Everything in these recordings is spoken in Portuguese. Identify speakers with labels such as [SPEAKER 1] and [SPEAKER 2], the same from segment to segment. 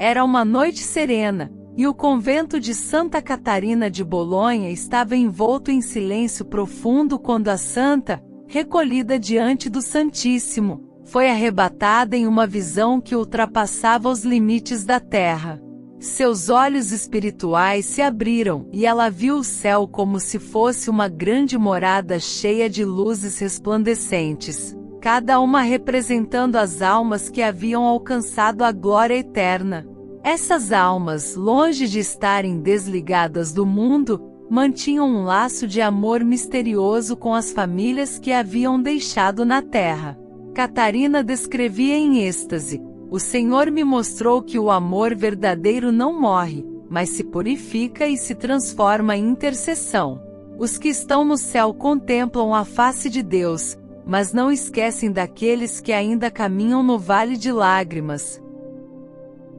[SPEAKER 1] Era uma noite serena, e o convento de Santa Catarina de Bolonha estava envolto em silêncio profundo quando a santa, recolhida diante do Santíssimo, foi arrebatada em uma visão que ultrapassava os limites da terra. Seus olhos espirituais se abriram, e ela viu o céu como se fosse uma grande morada cheia de luzes resplandecentes, cada uma representando as almas que haviam alcançado a glória eterna. Essas almas, longe de estarem desligadas do mundo, mantinham um laço de amor misterioso com as famílias que haviam deixado na terra. Catarina descrevia em êxtase: "O Senhor me mostrou que o amor verdadeiro não morre, mas se purifica e se transforma em intercessão. Os que estão no céu contemplam a face de Deus, mas não esquecem daqueles que ainda caminham no vale de lágrimas.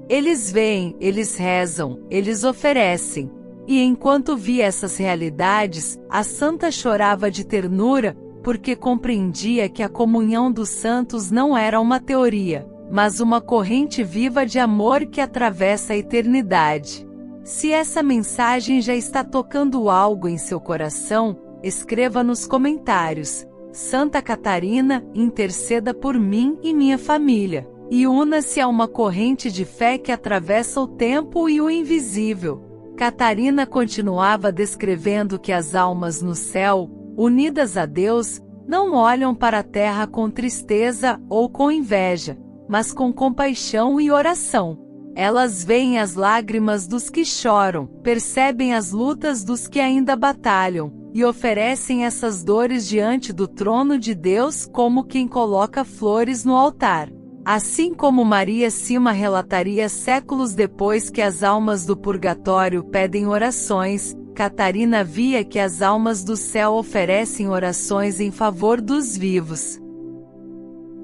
[SPEAKER 1] Eles veem, eles rezam, eles oferecem." E enquanto via essas realidades, a santa chorava de ternura, porque compreendia que a comunhão dos santos não era uma teoria, mas uma corrente viva de amor que atravessa a eternidade. Se essa mensagem já está tocando algo em seu coração, escreva nos comentários: "Santa Catarina, interceda por mim e minha família", e una-se a uma corrente de fé que atravessa o tempo e o invisível. Catarina continuava descrevendo que as almas no céu, unidas a Deus, não olham para a terra com tristeza ou com inveja, mas com compaixão e oração. Elas veem as lágrimas dos que choram, percebem as lutas dos que ainda batalham, e oferecem essas dores diante do trono de Deus como quem coloca flores no altar. Assim como Maria Sima relataria séculos depois que as almas do purgatório pedem orações, Catarina via que as almas do céu oferecem orações em favor dos vivos.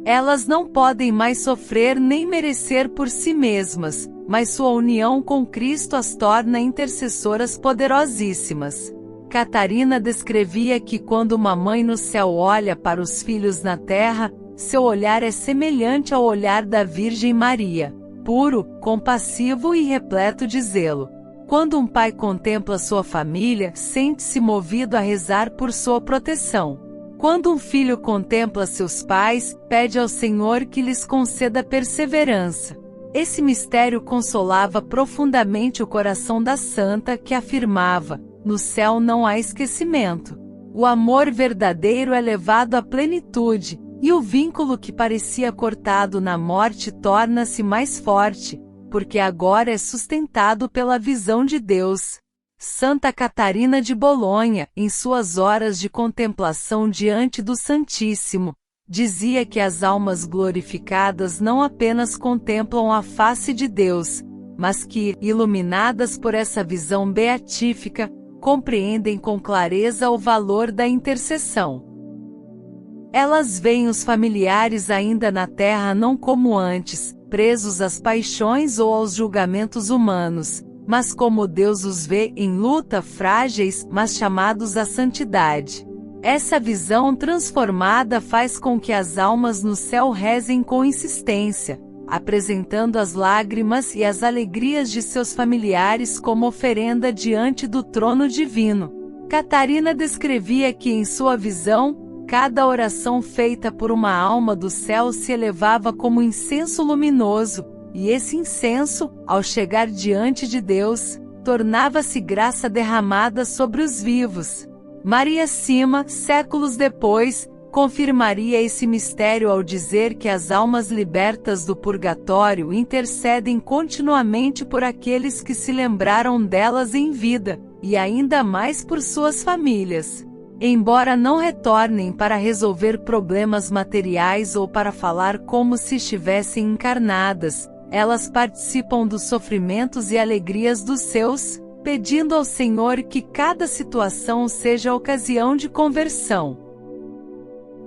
[SPEAKER 1] Elas não podem mais sofrer nem merecer por si mesmas, mas sua união com Cristo as torna intercessoras poderosíssimas. Catarina descrevia que quando uma mãe no céu olha para os filhos na terra, seu olhar é semelhante ao olhar da Virgem Maria, puro, compassivo e repleto de zelo. Quando um pai contempla sua família, sente-se movido a rezar por sua proteção. Quando um filho contempla seus pais, pede ao Senhor que lhes conceda perseverança. Esse mistério consolava profundamente o coração da santa, que afirmava: "No céu não há esquecimento. O amor verdadeiro é levado à plenitude, e o vínculo que parecia cortado na morte torna-se mais forte, porque agora é sustentado pela visão de Deus." Santa Catarina de Bolonha, em suas horas de contemplação diante do Santíssimo, dizia que as almas glorificadas não apenas contemplam a face de Deus, mas que, iluminadas por essa visão beatífica, compreendem com clareza o valor da intercessão. Elas veem os familiares ainda na terra não como antes, presos às paixões ou aos julgamentos humanos, mas como Deus os vê em luta, frágeis, mas chamados à santidade. Essa visão transformada faz com que as almas no céu rezem com insistência, apresentando as lágrimas e as alegrias de seus familiares como oferenda diante do trono divino. Catarina descrevia que em sua visão, cada oração feita por uma alma do céu se elevava como incenso luminoso, e esse incenso, ao chegar diante de Deus, tornava-se graça derramada sobre os vivos. Maria Sima, séculos depois, confirmaria esse mistério ao dizer que as almas libertas do purgatório intercedem continuamente por aqueles que se lembraram delas em vida, e ainda mais por suas famílias. Embora não retornem para resolver problemas materiais ou para falar como se estivessem encarnadas, elas participam dos sofrimentos e alegrias dos seus, pedindo ao Senhor que cada situação seja ocasião de conversão.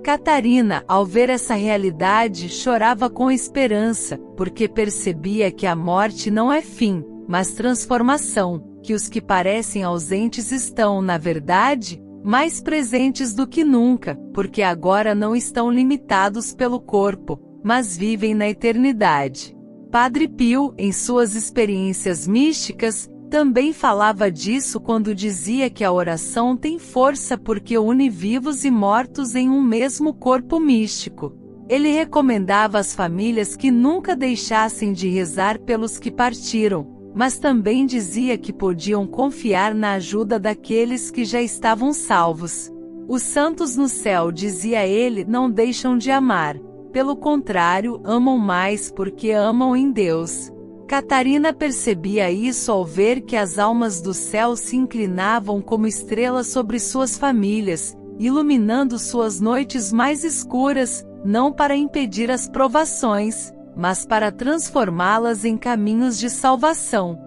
[SPEAKER 1] Catarina, ao ver essa realidade, chorava com esperança, porque percebia que a morte não é fim, mas transformação, que os que parecem ausentes estão, na verdade, mais presentes do que nunca, porque agora não estão limitados pelo corpo, mas vivem na eternidade. Padre Pio, em suas experiências místicas, também falava disso quando dizia que a oração tem força porque une vivos e mortos em um mesmo corpo místico. Ele recomendava às famílias que nunca deixassem de rezar pelos que partiram, mas também dizia que podiam confiar na ajuda daqueles que já estavam salvos. Os santos no céu, dizia ele, não deixam de amar. Pelo contrário, amam mais porque amam em Deus. Catarina percebia isso ao ver que as almas do céu se inclinavam como estrelas sobre suas famílias, iluminando suas noites mais escuras, não para impedir as provações, mas para transformá-las em caminhos de salvação.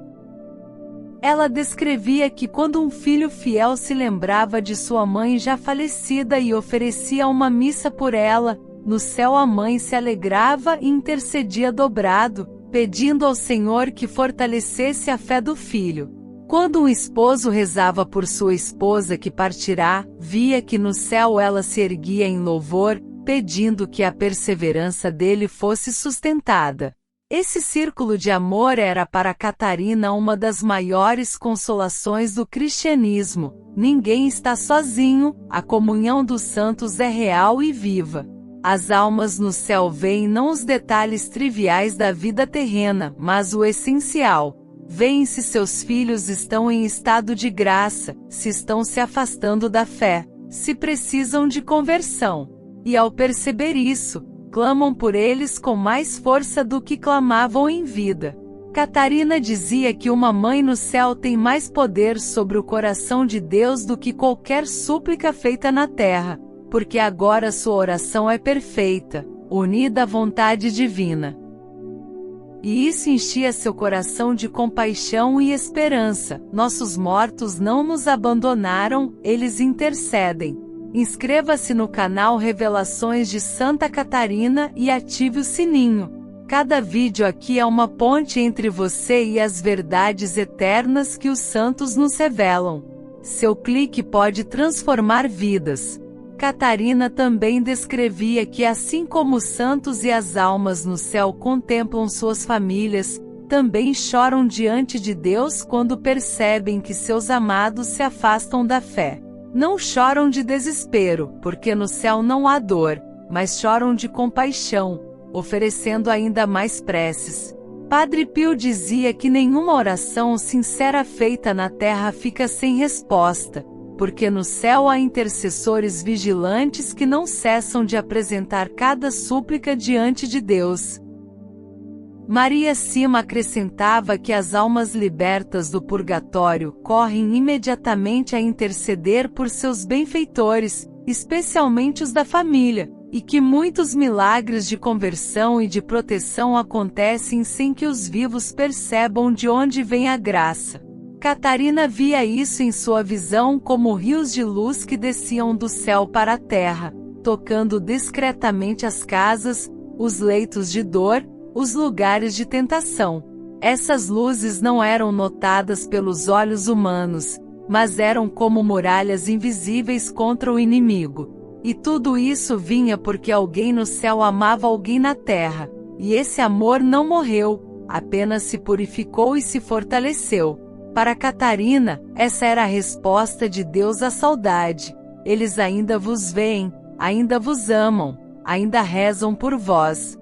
[SPEAKER 1] Ela descrevia que quando um filho fiel se lembrava de sua mãe já falecida e oferecia uma missa por ela, no céu a mãe se alegrava e intercedia dobrado, pedindo ao Senhor que fortalecesse a fé do filho. Quando um esposo rezava por sua esposa que partirá, via que no céu ela se erguia em louvor, pedindo que a perseverança dele fosse sustentada. Esse círculo de amor era para Catarina uma das maiores consolações do cristianismo. Ninguém está sozinho, a comunhão dos santos é real e viva. As almas no céu veem não os detalhes triviais da vida terrena, mas o essencial. Veem se seus filhos estão em estado de graça, se estão se afastando da fé, se precisam de conversão. E ao perceber isso, clamam por eles com mais força do que clamavam em vida. Catarina dizia que uma mãe no céu tem mais poder sobre o coração de Deus do que qualquer súplica feita na terra, porque agora sua oração é perfeita, unida à vontade divina. E isso enchia seu coração de compaixão e esperança. Nossos mortos não nos abandonaram, eles intercedem. Inscreva-se no canal Revelações de Santa Catarina e ative o sininho. Cada vídeo aqui é uma ponte entre você e as verdades eternas que os santos nos revelam. Seu clique pode transformar vidas. Catarina também descrevia que assim como os santos e as almas no céu contemplam suas famílias, também choram diante de Deus quando percebem que seus amados se afastam da fé. Não choram de desespero, porque no céu não há dor, mas choram de compaixão, oferecendo ainda mais preces. Padre Pio dizia que nenhuma oração sincera feita na terra fica sem resposta, porque no céu há intercessores vigilantes que não cessam de apresentar cada súplica diante de Deus. Maria Sima acrescentava que as almas libertas do purgatório correm imediatamente a interceder por seus benfeitores, especialmente os da família, e que muitos milagres de conversão e de proteção acontecem sem que os vivos percebam de onde vem a graça. Catarina via isso em sua visão como rios de luz que desciam do céu para a terra, tocando discretamente as casas, os leitos de dor, os lugares de tentação. Essas luzes não eram notadas pelos olhos humanos, mas eram como muralhas invisíveis contra o inimigo. E tudo isso vinha porque alguém no céu amava alguém na terra, e esse amor não morreu, apenas se purificou e se fortaleceu. Para Catarina, essa era a resposta de Deus à saudade. Eles ainda vos veem, ainda vos amam, ainda rezam por vós.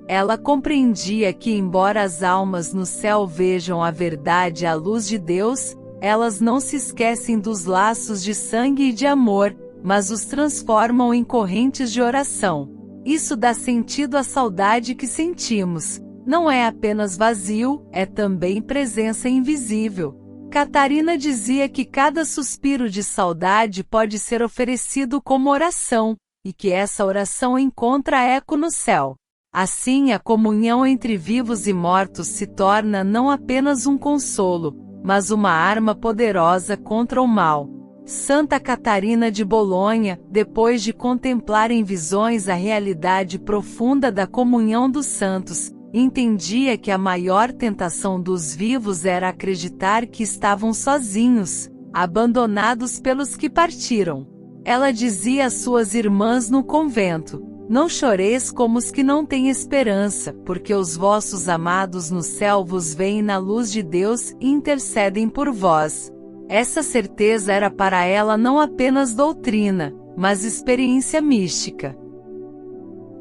[SPEAKER 1] Ela compreendia que embora as almas no céu vejam a verdade à luz de Deus, elas não se esquecem dos laços de sangue e de amor, mas os transformam em correntes de oração. Isso dá sentido à saudade que sentimos. Não é apenas vazio, é também presença invisível. Catarina dizia que cada suspiro de saudade pode ser oferecido como oração, e que essa oração encontra eco no céu. Assim, a comunhão entre vivos e mortos se torna não apenas um consolo, mas uma arma poderosa contra o mal. Santa Catarina de Bolonha, depois de contemplar em visões a realidade profunda da comunhão dos santos, entendia que a maior tentação dos vivos era acreditar que estavam sozinhos, abandonados pelos que partiram. Ela dizia às suas irmãs no convento: Não choreis como os que não têm esperança, porque os vossos amados no céu vos veem na luz de Deus e intercedem por vós. Essa certeza era para ela não apenas doutrina, mas experiência mística.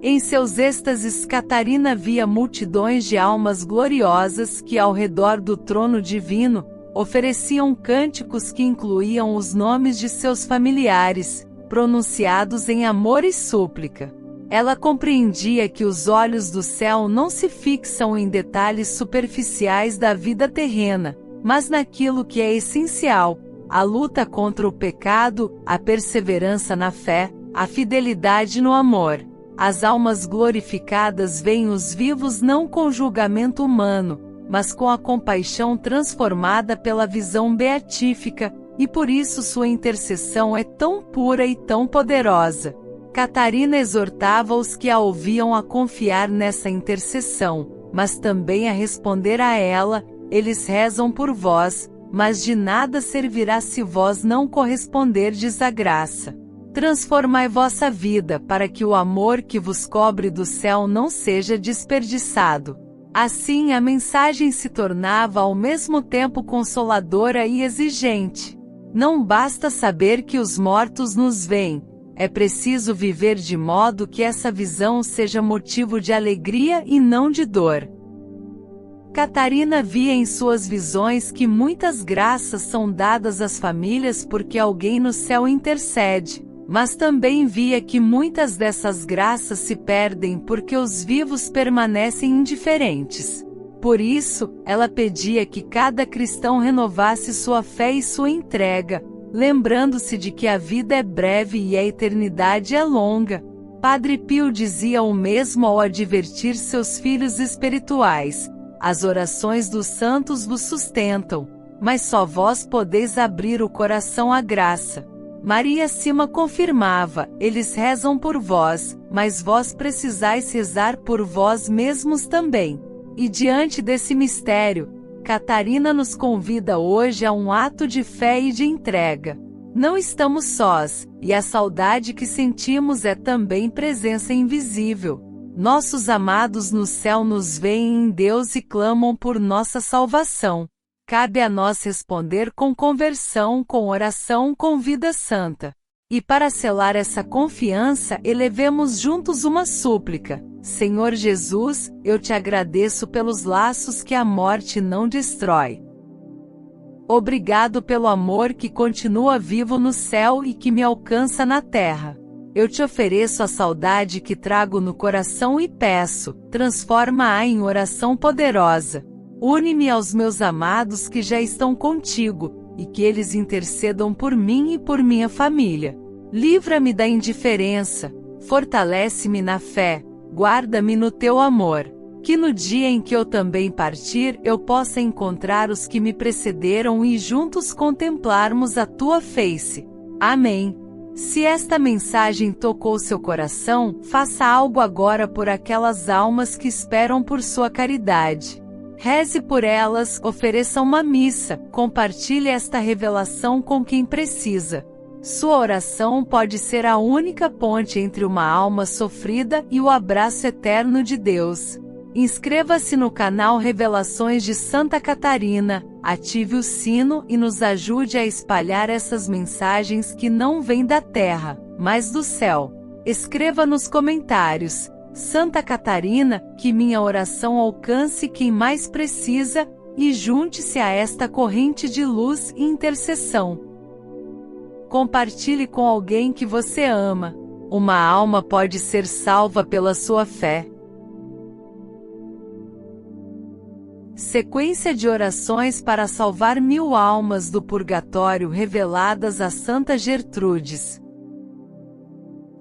[SPEAKER 1] Em seus êxtases, Catarina via multidões de almas gloriosas que, ao redor do trono divino, ofereciam cânticos que incluíam os nomes de seus familiares, pronunciados em amor e súplica. Ela compreendia que os olhos do céu não se fixam em detalhes superficiais da vida terrena, mas naquilo que é essencial: a luta contra o pecado, a perseverança na fé, a fidelidade no amor. As almas glorificadas veem os vivos não com julgamento humano, mas com a compaixão transformada pela visão beatífica, e por isso sua intercessão é tão pura e tão poderosa. Catarina exortava os que a ouviam a confiar nessa intercessão, mas também a responder a ela: eles rezam por vós, mas de nada servirá se vós não corresponderdes à graça. Transformai vossa vida para que o amor que vos cobre do céu não seja desperdiçado. Assim a mensagem se tornava ao mesmo tempo consoladora e exigente. Não basta saber que os mortos nos veem, é preciso viver de modo que essa visão seja motivo de alegria e não de dor. Catarina via em suas visões que muitas graças são dadas às famílias porque alguém no céu intercede, mas também via que muitas dessas graças se perdem porque os vivos permanecem indiferentes. Por isso, ela pedia que cada cristão renovasse sua fé e sua entrega, lembrando-se de que a vida é breve e a eternidade é longa. Padre Pio dizia o mesmo ao advertir seus filhos espirituais: as orações dos santos vos sustentam, mas só vós podeis abrir o coração à graça. Maria Sima confirmava: eles rezam por vós, mas vós precisais rezar por vós mesmos também. E diante desse mistério, Catarina nos convida hoje a um ato de fé e de entrega. Não estamos sós, e a saudade que sentimos é também presença invisível. Nossos amados no céu nos veem em Deus e clamam por nossa salvação. Cabe a nós responder com conversão, com oração, com vida santa. E para selar essa confiança, elevemos juntos uma súplica: Senhor Jesus, eu te agradeço pelos laços que a morte não destrói. Obrigado pelo amor que continua vivo no céu e que me alcança na terra. Eu te ofereço a saudade que trago no coração e peço: transforma-a em oração poderosa. Une-me aos meus amados que já estão contigo, e que eles intercedam por mim e por minha família. Livra-me da indiferença, fortalece-me na fé, guarda-me no teu amor. Que no dia em que eu também partir, eu possa encontrar os que me precederam e juntos contemplarmos a tua face. Amém. Se esta mensagem tocou seu coração, faça algo agora por aquelas almas que esperam por sua caridade. Reze por elas, ofereça uma missa, compartilhe esta revelação com quem precisa. Sua oração pode ser a única ponte entre uma alma sofrida e o abraço eterno de Deus. Inscreva-se no canal Revelações de Santa Catarina, ative o sino e nos ajude a espalhar essas mensagens que não vêm da terra, mas do céu. Escreva nos comentários: Santa Catarina, que minha oração alcance quem mais precisa, e junte-se a esta corrente de luz e intercessão. Compartilhe com alguém que você ama. Uma alma pode ser salva pela sua fé. Sequência de orações para salvar 1000 almas do purgatório reveladas a Santa Gertrudes.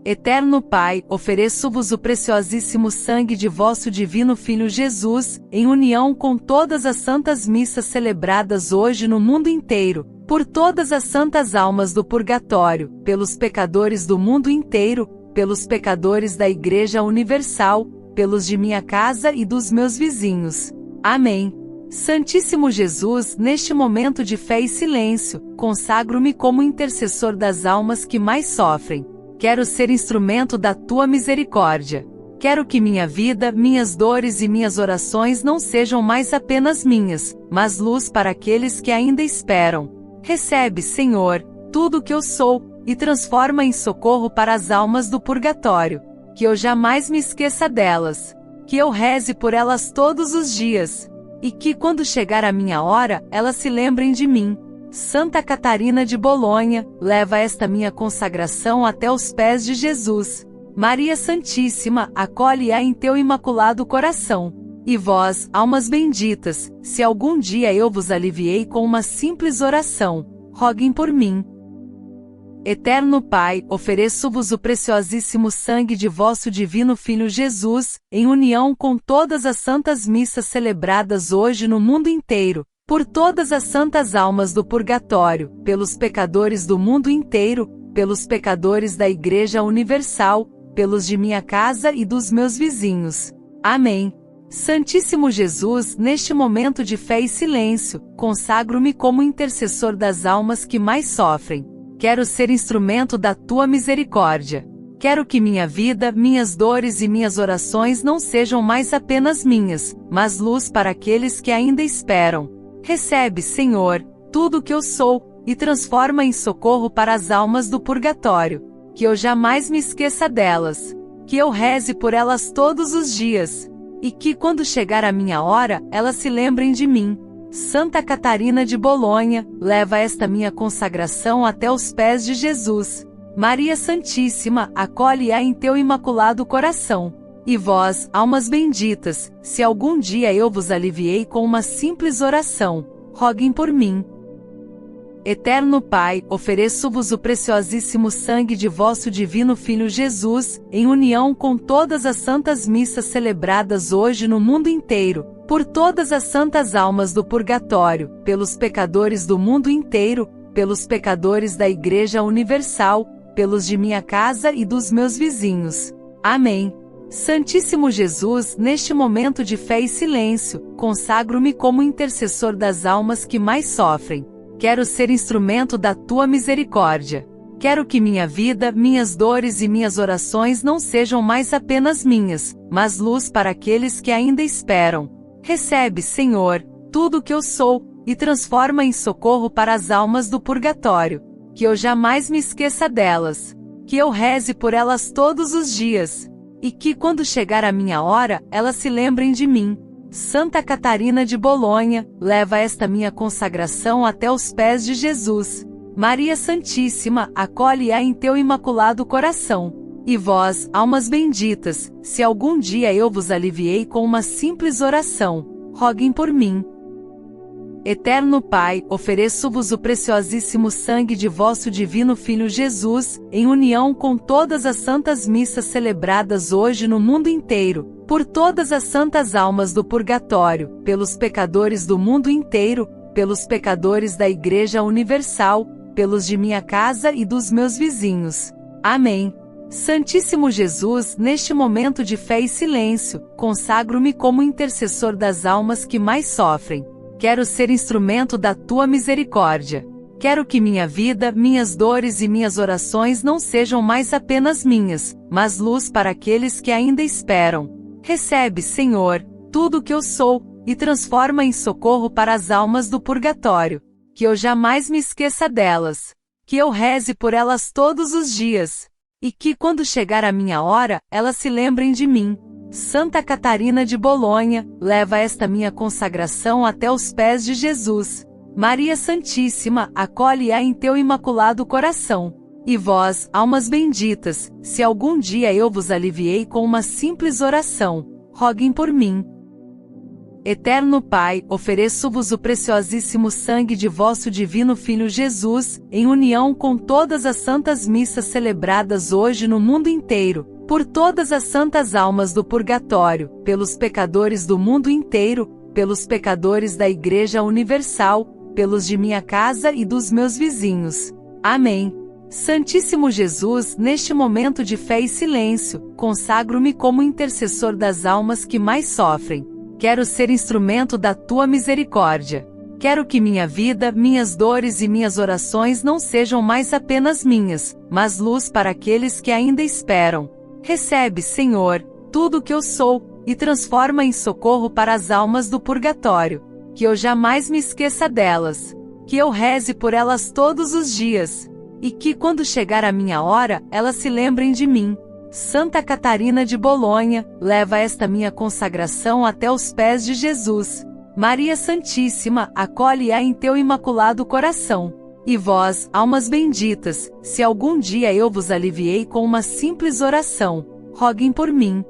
[SPEAKER 1] Eterno Pai, ofereço-vos o preciosíssimo sangue de vosso divino Filho Jesus, em união com todas as santas missas celebradas hoje no mundo inteiro, por todas as santas almas do purgatório, pelos pecadores do mundo inteiro, pelos pecadores da Igreja Universal, pelos de minha casa e dos meus vizinhos. Amém. Santíssimo Jesus, neste momento de fé e silêncio, consagro-me como intercessor das almas que mais sofrem. Quero ser instrumento da tua misericórdia. Quero que minha vida, minhas dores e minhas orações não sejam mais apenas minhas, mas luz para aqueles que ainda esperam. Recebe, Senhor, tudo o que eu sou, e transforma em socorro para as almas do purgatório. Que eu jamais me esqueça delas. Que eu reze por elas todos os dias. E que, quando chegar a minha hora, elas se lembrem de mim. Santa Catarina de Bolonha, leva esta minha consagração até os pés de Jesus. Maria Santíssima, acolhe-a em teu imaculado coração. E vós, almas benditas, se algum dia eu vos aliviei com uma simples oração, roguem por mim. Eterno Pai, ofereço-vos o preciosíssimo sangue de vosso divino Filho Jesus, em união com todas as santas missas celebradas hoje no mundo inteiro, por todas as santas almas do purgatório, pelos pecadores do mundo inteiro, pelos pecadores da Igreja Universal, pelos de minha casa e dos meus vizinhos. Amém. Santíssimo Jesus, neste momento de fé e silêncio, consagro-me como intercessor das almas que mais sofrem. Quero ser instrumento da tua misericórdia. Quero que minha vida, minhas dores e minhas orações não sejam mais apenas minhas, mas luz para aqueles que ainda esperam. Recebe, Senhor, tudo o que eu sou, e transforma em socorro para as almas do purgatório. Que eu jamais me esqueça delas. Que eu reze por elas todos os dias. E que, quando chegar a minha hora, elas se lembrem de mim. Santa Catarina de Bolonha, leva esta minha consagração até os pés de Jesus. Maria Santíssima, acolhe-a em teu imaculado coração. E vós, almas benditas, se algum dia eu vos aliviei com uma simples oração, roguem por mim. Eterno Pai, ofereço-vos o preciosíssimo sangue de vosso divino Filho Jesus, em união com todas as santas missas celebradas hoje no mundo inteiro, por todas as santas almas do purgatório, pelos pecadores do mundo inteiro, pelos pecadores da Igreja Universal, pelos de minha casa e dos meus vizinhos. Amém. Santíssimo Jesus, neste momento de fé e silêncio, consagro-me como intercessor das almas que mais sofrem. Quero ser instrumento da tua misericórdia. Quero que minha vida, minhas dores e minhas orações não sejam mais apenas minhas, mas luz para aqueles que ainda esperam. Recebe, Senhor, tudo o que eu sou, e transforma em socorro para as almas do purgatório. Que eu jamais me esqueça delas. Que eu reze por elas todos os dias. E que, quando chegar a minha hora, elas se lembrem de mim. Santa Catarina de Bolonha, leva esta minha consagração até os pés de Jesus. Maria Santíssima, acolhe-a em teu imaculado coração. E vós, almas benditas, se algum dia eu vos aliviei com uma simples oração, roguem por mim. Eterno Pai, ofereço-vos o preciosíssimo sangue de vosso divino Filho Jesus, em união com todas as santas missas celebradas hoje no mundo inteiro, por todas as santas almas do purgatório, pelos pecadores do mundo inteiro, pelos pecadores da Igreja Universal, pelos de minha casa e dos meus vizinhos. Amém. Santíssimo Jesus, neste momento de fé e silêncio, consagro-me como intercessor das almas que mais sofrem. Quero ser instrumento da tua misericórdia. Quero que minha vida, minhas dores e minhas orações não sejam mais apenas minhas, mas luz para aqueles que ainda esperam. Recebe, Senhor, tudo o que eu sou, e transforma em socorro para as almas do purgatório. Que eu jamais me esqueça delas. Que eu reze por elas todos os dias. E que, quando chegar a minha hora, elas se lembrem de mim. Santa Catarina de Bolonha, leva esta minha consagração até os pés de Jesus. Maria Santíssima, acolhe-a em teu imaculado coração. E vós, almas benditas, se algum dia eu vos aliviei com uma simples oração, roguem por mim. Eterno Pai, ofereço-vos o preciosíssimo sangue de vosso divino Filho Jesus, em união com todas as santas missas celebradas hoje no mundo inteiro, por todas as santas almas do purgatório, pelos pecadores do mundo inteiro, pelos pecadores da Igreja Universal, pelos de minha casa e dos meus vizinhos. Amém. Santíssimo Jesus, neste momento de fé e silêncio, consagro-me como intercessor das almas que mais sofrem. Quero ser instrumento da tua misericórdia. Quero que minha vida, minhas dores e minhas orações não sejam mais apenas minhas, mas luz para aqueles que ainda esperam. Recebe, Senhor, tudo o que eu sou, e transforma em socorro para as almas do purgatório. Que eu jamais me esqueça delas. Que eu reze por elas todos os dias. E que, quando chegar a minha hora, elas se lembrem de mim. Santa Catarina de Bolonha, leva esta minha consagração até os pés de Jesus. Maria Santíssima, acolhe-a em teu imaculado coração. E vós, almas benditas, se algum dia eu vos aliviei com uma simples oração, roguem por mim.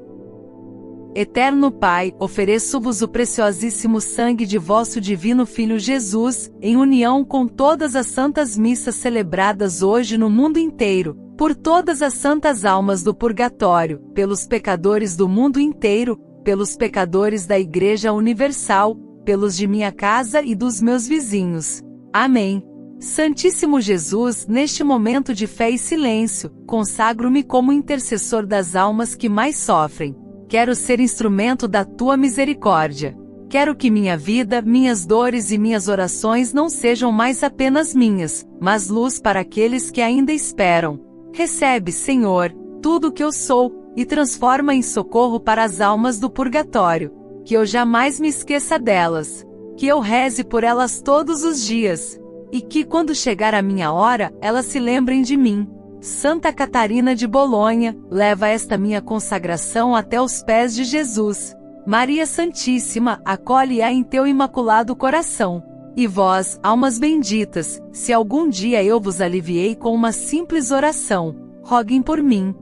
[SPEAKER 1] Eterno Pai, ofereço-vos o preciosíssimo sangue de vosso divino Filho Jesus, em união com todas as santas missas celebradas hoje no mundo inteiro, por todas as santas almas do purgatório, pelos pecadores do mundo inteiro, pelos pecadores da Igreja Universal, pelos de minha casa e dos meus vizinhos. Amém. Santíssimo Jesus, neste momento de fé e silêncio, consagro-me como intercessor das almas que mais sofrem. Quero ser instrumento da tua misericórdia. Quero que minha vida, minhas dores e minhas orações não sejam mais apenas minhas, mas luz para aqueles que ainda esperam. Recebe, Senhor, tudo o que eu sou, e transforma em socorro para as almas do purgatório. Que eu jamais me esqueça delas. Que eu reze por elas todos os dias. E que, quando chegar a minha hora, elas se lembrem de mim. Santa Catarina de Bolonha, leva esta minha consagração até os pés de Jesus. Maria Santíssima, acolhe-a em teu imaculado coração. E vós, almas benditas, se algum dia eu vos aliviei com uma simples oração, roguem por mim.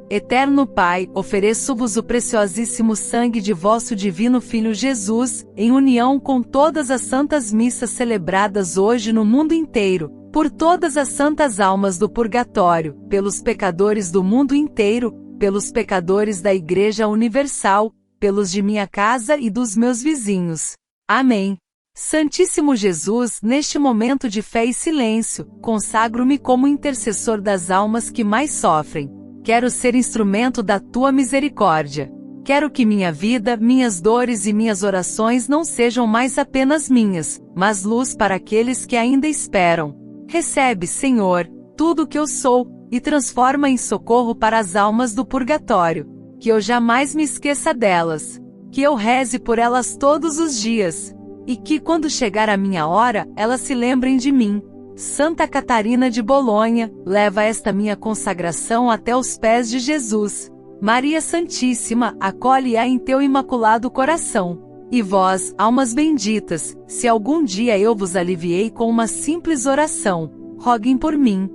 [SPEAKER 1] Eterno Pai, ofereço-vos o preciosíssimo sangue de vosso divino Filho Jesus, em união com todas as santas missas celebradas hoje no mundo inteiro, por todas as santas almas do purgatório, pelos pecadores do mundo inteiro, pelos pecadores da Igreja Universal, pelos de minha casa e dos meus vizinhos. Amém. Santíssimo Jesus, neste momento de fé e silêncio, consagro-me como intercessor das almas que mais sofrem. Quero ser instrumento da tua misericórdia. Quero que minha vida, minhas dores e minhas orações não sejam mais apenas minhas, mas luz para aqueles que ainda esperam. Recebe, Senhor, tudo o que eu sou, e transforma em socorro para as almas do purgatório. Que eu jamais me esqueça delas. Que eu reze por elas todos os dias. E que, quando chegar a minha hora, elas se lembrem de mim. Santa Catarina de Bolonha, leva esta minha consagração até os pés de Jesus. Maria Santíssima, acolhe-a em teu imaculado coração. E vós, almas benditas, se algum dia eu vos aliviei com uma simples oração, roguem por mim.